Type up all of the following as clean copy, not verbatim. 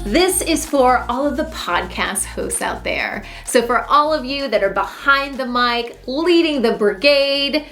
This is for all of the podcast hosts out there. So for all of you that are behind the mic, leading the brigade,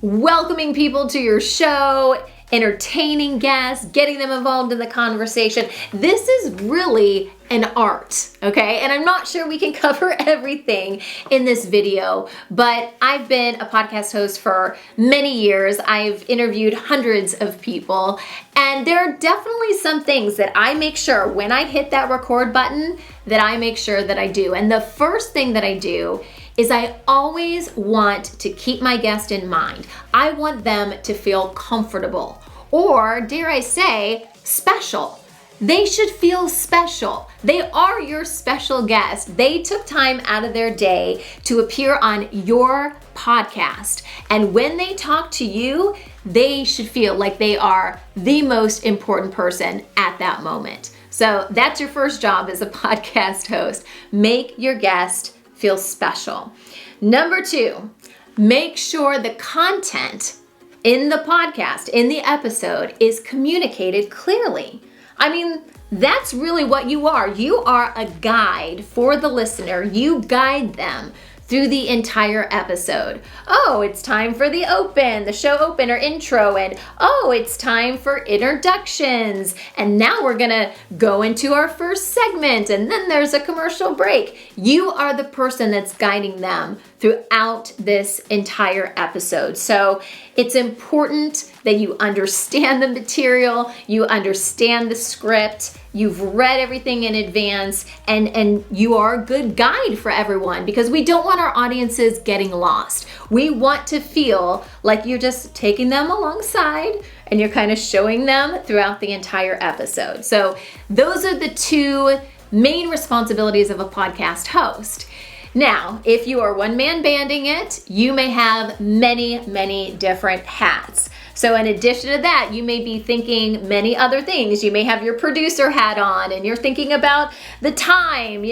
welcoming people to your show, entertaining guests, getting them involved in the conversation. This is really an art, okay? And I'm not sure we can cover everything in this video, but I've been a podcast host for many years. I've interviewed hundreds of people, and there are definitely some things that I make sure when I hit that record button that I make sure that I do. And the first thing that I do is I always want to keep my guest in mind. I want them to feel comfortable, or dare I say, special. They should feel special. They are your special guest. They took time out of their day to appear on your podcast. And when they talk to you, they should feel like they are the most important person at that moment. So that's your first job as a podcast host. Make your guest feel special. Number 2, make sure the content in the podcast, in the episode, is communicated clearly. I mean, that's really what you are. You are a guide for the listener. You guide them through the entire episode. Oh, it's time for the show open or intro, and oh, it's time for introductions. And now we're gonna go into our first segment, and then there's a commercial break. You are the person that's guiding them throughout this entire episode. So it's important that you understand the material, you understand the script, you've read everything in advance, and you are a good guide for everyone, because we don't want our audiences getting lost. We want to feel like you're just taking them alongside and you're kind of showing them throughout the entire episode. So those are the 2 main responsibilities of a podcast host. Now, if you are one-man banding it, you may have many, many different hats. So in addition to that, you may be thinking many other things. You may have your producer hat on and you're thinking about the time,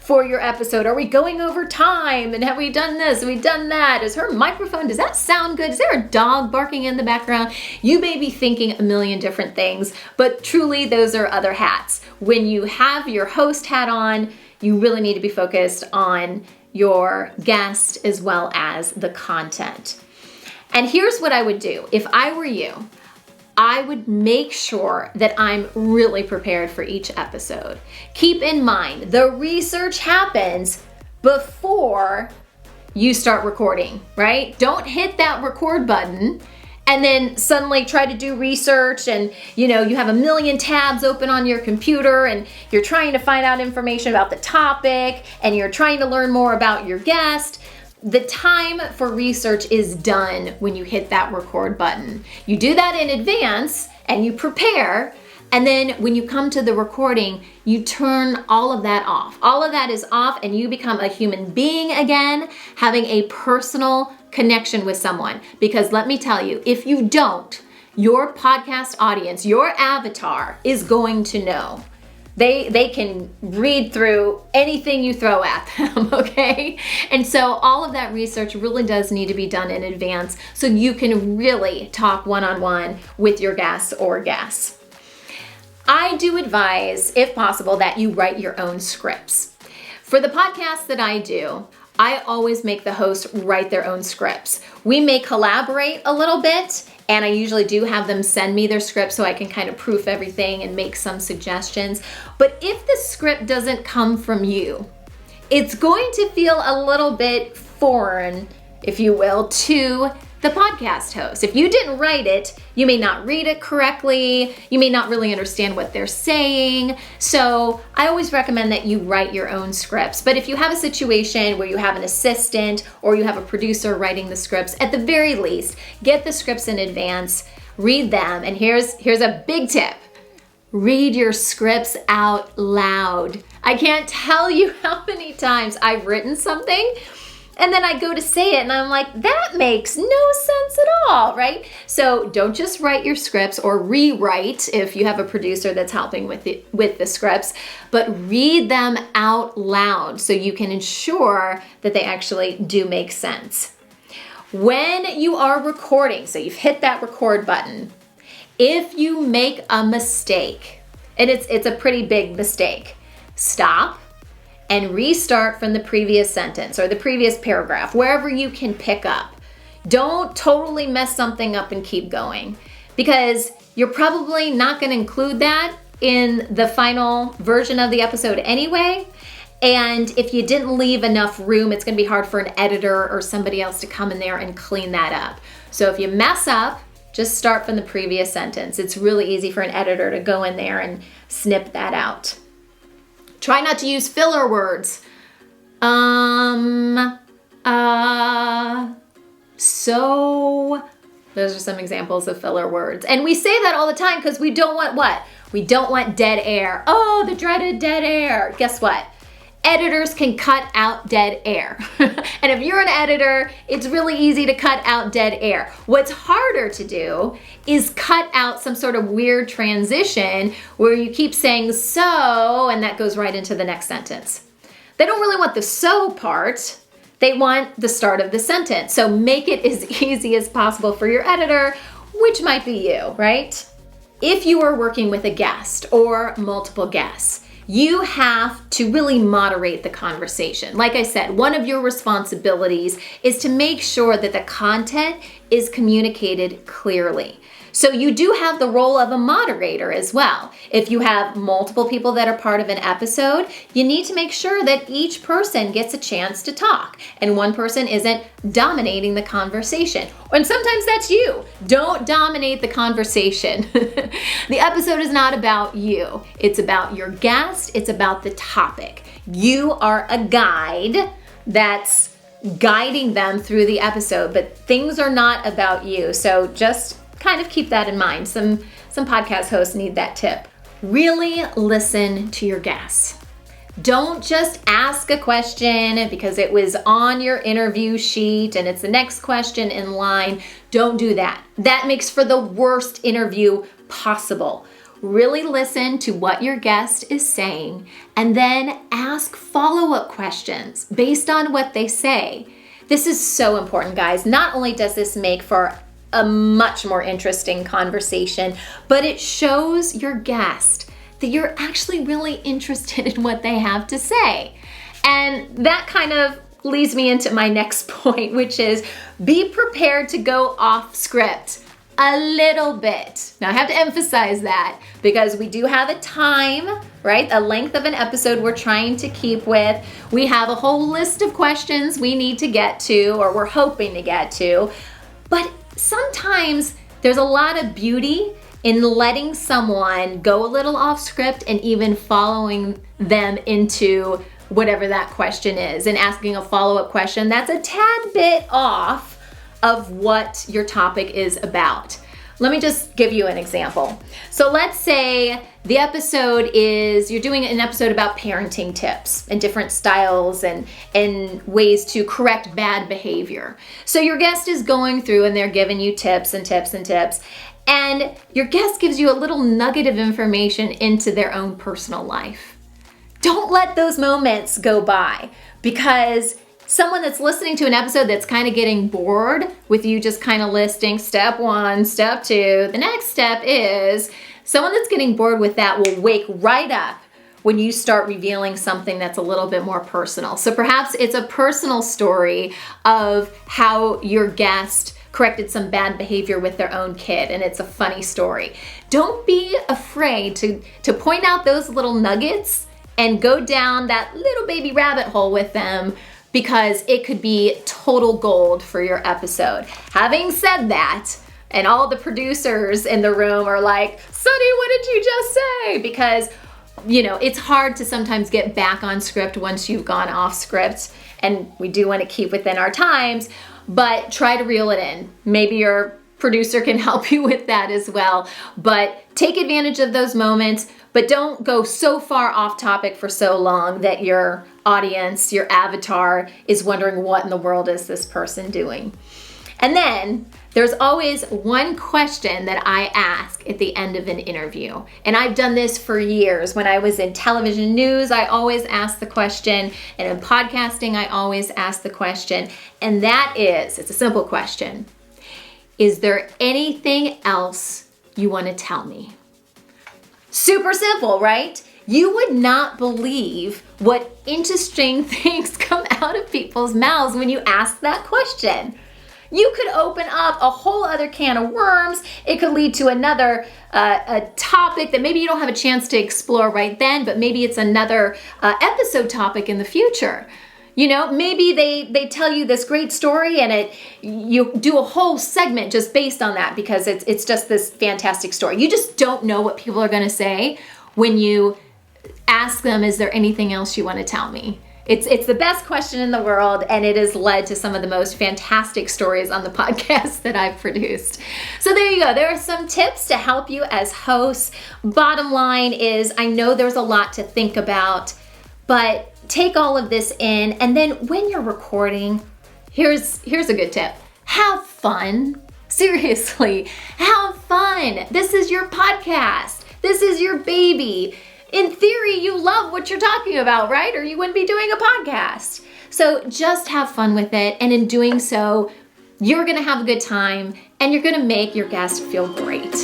for your episode. Are we going over time? And have we done this? Have we done that? Is her microphone, does that sound good? Is there a dog barking in the background? You may be thinking a million different things, but truly those are other hats. When you have your host hat on, you really need to be focused on your guest as well as the content. And here's what I would do. If I were you, I would make sure that I'm really prepared for each episode. Keep in mind, the research happens before you start recording, right? Don't hit that record button and then suddenly try to do research, and you have a million tabs open on your computer and you're trying to find out information about the topic and you're trying to learn more about your guest. The time for research is done when you hit that record button. You do that in advance and you prepare, and then when you come to the recording, you turn all of that off. All of that is off and you become a human being again, having a personal connection with someone. Because let me tell you, if you don't, your podcast audience, your avatar is going to know. They can read through anything you throw at them, okay? And so all of that research really does need to be done in advance so you can really talk one-on-one with your guests or guests. I do advise, if possible, that you write your own scripts. For the podcasts that I do, I always make the host write their own scripts. We may collaborate a little bit, and I usually do have them send me their script so I can kind of proof everything and make some suggestions. But if the script doesn't come from you, it's going to feel a little bit foreign, if you will, to the podcast host. If you didn't write it, you may not read it correctly. You may not really understand what they're saying. So I always recommend that you write your own scripts. But if you have a situation where you have an assistant or you have a producer writing the scripts, at the very least, get the scripts in advance, read them. And here's a big tip. Read your scripts out loud. I can't tell you how many times I've written something and then I go to say it and I'm like, that makes no sense at all, right? So don't just write your scripts or rewrite if you have a producer that's helping with the scripts, but read them out loud so you can ensure that they actually do make sense. When you are recording, so you've hit that record button, if you make a mistake, And it's a pretty big mistake. Stop and restart from the previous sentence or the previous paragraph, wherever you can pick up. Don't totally mess something up and keep going, because you're probably not going to include that in the final version of the episode anyway. And if you didn't leave enough room, it's going to be hard for an editor or somebody else to come in there and clean that up. So if you mess up, just start from the previous sentence. It's really easy for an editor to go in there and snip that out. Try not to use filler words. So, those are some examples of filler words. And we say that all the time because we don't want what? We don't want dead air. Oh, the dreaded dead air. Guess what? Editors can cut out dead air. And if you're an editor, it's really easy to cut out dead air. What's harder to do is cut out some sort of weird transition where you keep saying so, and that goes right into the next sentence. They don't really want the so part. They want the start of the sentence. So make it as easy as possible for your editor, which might be you, right? If you are working with a guest or multiple guests, you have to really moderate the conversation. Like I said, one of your responsibilities is to make sure that the content is communicated clearly. So you do have the role of a moderator as well. If you have multiple people that are part of an episode, you need to make sure that each person gets a chance to talk and one person isn't dominating the conversation. And sometimes that's you. Don't dominate the conversation. The episode is not about you. It's about your guest. It's about the topic. You are a guide that's guiding them through the episode, but things are not about you. So just kind of keep that in mind. Some podcast hosts need that tip. Really listen to your guests. Don't just ask a question because it was on your interview sheet and it's the next question in line. Don't do that. That makes for the worst interview possible. Really listen to what your guest is saying and then ask follow-up questions based on what they say. This is so important, guys. Not only does this make for a much more interesting conversation, but it shows your guest that you're actually really interested in what they have to say. And that kind of leads me into my next point, which is be prepared to go off script a little bit. Now I have to emphasize that because we do have a time, right? A length of an episode we're trying to keep with. We have a whole list of questions we need to get to, or we're hoping to get to, but sometimes there's a lot of beauty in letting someone go a little off script and even following them into whatever that question is and asking a follow-up question that's a tad bit off of what your topic is about. Let me just give you an example. So let's say the episode is, you're doing an episode about parenting tips and different styles and ways to correct bad behavior. So your guest is going through and they're giving you tips and tips and tips. And your guest gives you a little nugget of information into their own personal life. Don't let those moments go by, because someone that's listening to an episode that's kind of getting bored with you just kind of listing step 1, step 2, the next step is, someone that's getting bored with that will wake right up when you start revealing something that's a little bit more personal. So perhaps it's a personal story of how your guest corrected some bad behavior with their own kid, and it's a funny story. Don't be afraid to point out those little nuggets and go down that little baby rabbit hole with them, because it could be total gold for your episode. Having said that, and all the producers in the room are like, Sunny, what did you just say? Because, you know, it's hard to sometimes get back on script once you've gone off script, and we do want to keep within our times, but try to reel it in. Maybe your producer can help you with that as well, but take advantage of those moments, but don't go so far off topic for so long that your audience, your avatar, is wondering what in the world is this person doing. And then there's always one question that I ask at the end of an interview. And I've done this for years. When I was in television news, I always ask the question. And in podcasting, I always ask the question. And that is, it's a simple question. Is there anything else you want to tell me? Super simple, right? You would not believe what interesting things come out of people's mouths when you ask that question. You could open up a whole other can of worms. It could lead to another a topic that maybe you don't have a chance to explore right then, but maybe it's another episode topic in the future. You know, maybe they tell you this great story and you do a whole segment just based on that because it's just this fantastic story. You just don't know what people are going to say when you ask them, is there anything else you want to tell me? It's the best question in the world, and it has led to some of the most fantastic stories on the podcast that I've produced. So there you go. There are some tips to help you as hosts. Bottom line is, I know there's a lot to think about, but take all of this in, and then when you're recording, here's a good tip. Have fun. Seriously, have fun. This is your podcast. This is your baby. In theory, you love what you're talking about, right? Or you wouldn't be doing a podcast. So just have fun with it. And in doing so, you're going to have a good time and you're going to make your guest feel great.